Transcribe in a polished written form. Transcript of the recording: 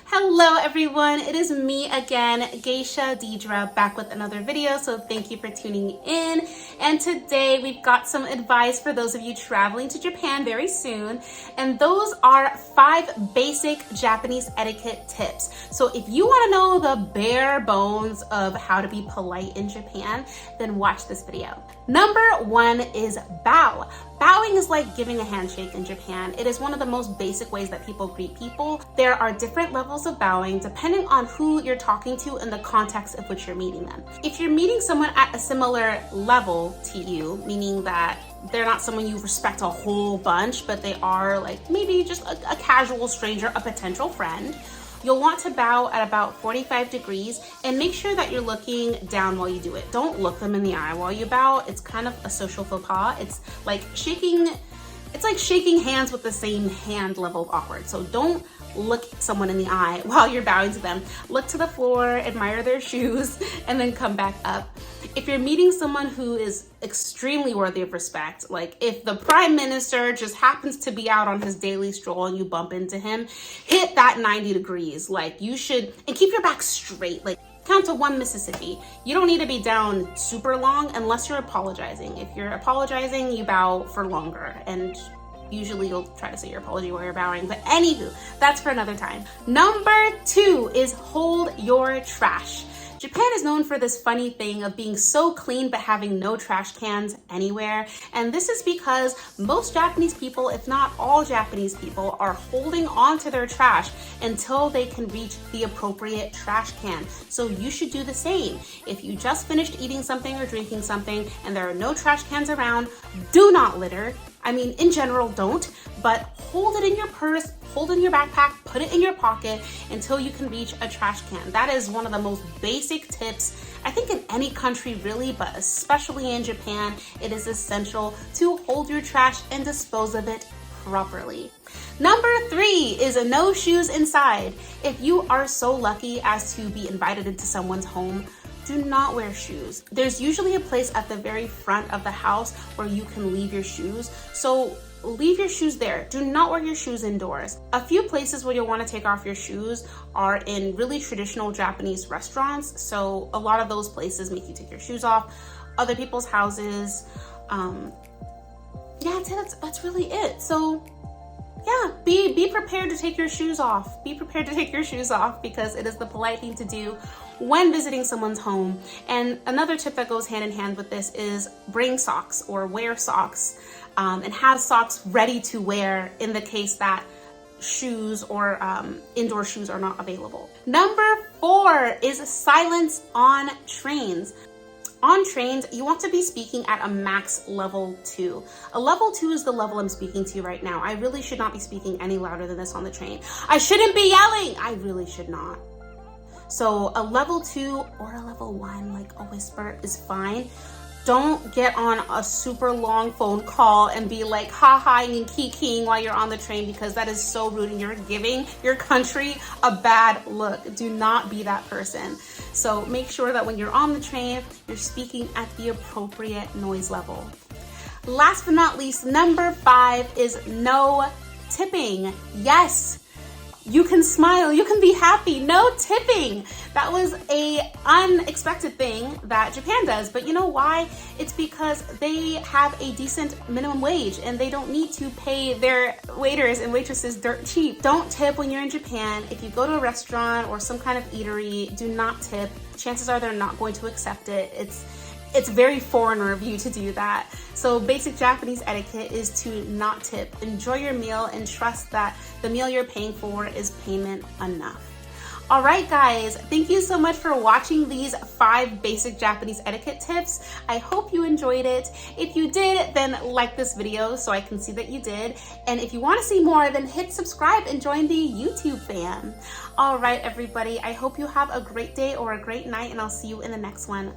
Hello everyone, it is me again, Geisha Dedra, back with another video, so thank you for tuning in. And today we've got some advice for those of you traveling to Japan very soon, and those are 5 basic Japanese etiquette tips. So if you want to know the bare bones of how to be polite in Japan, then watch this video. Number 1 is bow. Bowing is like giving a handshake in Japan. It is one of the most basic ways that people greet people. There are different levels of bowing depending on who you're talking to and the context of which you're meeting them. If you're meeting someone at a similar level to you, meaning that they're not someone you respect a whole bunch, but they are like maybe just a casual stranger, a potential friend, you'll want to bow at about 45 degrees and make sure that you're looking down while you do it. Don't look them in the eye while you bow. It's kind of a social faux pas. It's like shaking hands with the same hand level of awkward. So don't look someone in the eye while you're bowing to them. Look to the floor, admire their shoes, and then come back up. If you're meeting someone who is extremely worthy of respect, like if the prime minister just happens to be out on his daily stroll and you bump into him, hit that 90 degrees. Like you should, and keep your back straight. Like count to 1 Mississippi. You don't need to be down super long unless you're apologizing. If you're apologizing, you bow for longer, and usually you'll try to say your apology while you're bowing, but anywho, that's for another time. Number 2 is hold your trash. Japan is known for this funny thing of being so clean but having no trash cans anywhere. And this is because most Japanese people, if not all Japanese people, are holding on to their trash until they can reach the appropriate trash can. So you should do the same. If you just finished eating something or drinking something and there are no trash cans around, do not litter. I mean, in general, don't, but hold it in your purse, hold it in your backpack, put it in your pocket until you can reach a trash can. That is one of the most basic tips, I think in any country really, but especially in Japan, it is essential to hold your trash and dispose of it properly. Number 3 is no shoes inside. If you are so lucky as to be invited into someone's home, do not wear shoes. There's usually a place at the very front of the house where you can leave your shoes. So leave your shoes there. Do not wear your shoes indoors. A few places where you'll want to take off your shoes are in really traditional Japanese restaurants. So a lot of those places make you take your shoes off. Other people's houses. Yeah, that's really it. So yeah, be prepared to take your shoes off. Be prepared to take your shoes off because it is the polite thing to do when visiting someone's home. And another tip that goes hand in hand with this is bring socks or wear socks, and have socks ready to wear in the case that shoes or indoor shoes are not available. Number 4 is silence on trains. On trains, you want to be speaking at a max level 2. A level 2 is the level I'm speaking to right now. I really should not be speaking any louder than this on the train. I shouldn't be yelling. I really should not. So a level 2 or a level 1, like a whisper, is fine. Don't get on a super long phone call and be like ha-haing and kikiing while you're on the train, because that is so rude and you're giving your country a bad look. Do not be that person. So make sure that when you're on the train, you're speaking at the appropriate noise level. Last but not least, number 5 is no tipping. Yes, you can smile, you can be happy, no tipping. That was a unexpected thing that Japan does, but you know why? It's because they have a decent minimum wage and they don't need to pay their waiters and waitresses dirt cheap. Don't tip when you're in Japan. If you go to a restaurant or some kind of eatery, do not tip. Chances are they're not going to accept it. It's very foreigner of you to do that. So basic Japanese etiquette is to not tip. Enjoy your meal and trust that the meal you're paying for is payment enough. All right, guys, thank you so much for watching these 5 basic Japanese etiquette tips. I hope you enjoyed it. If you did, then like this video so I can see that you did. And if you want to see more, then hit subscribe and join the YouTube fam. All right, everybody, I hope you have a great day or a great night, and I'll see you in the next one.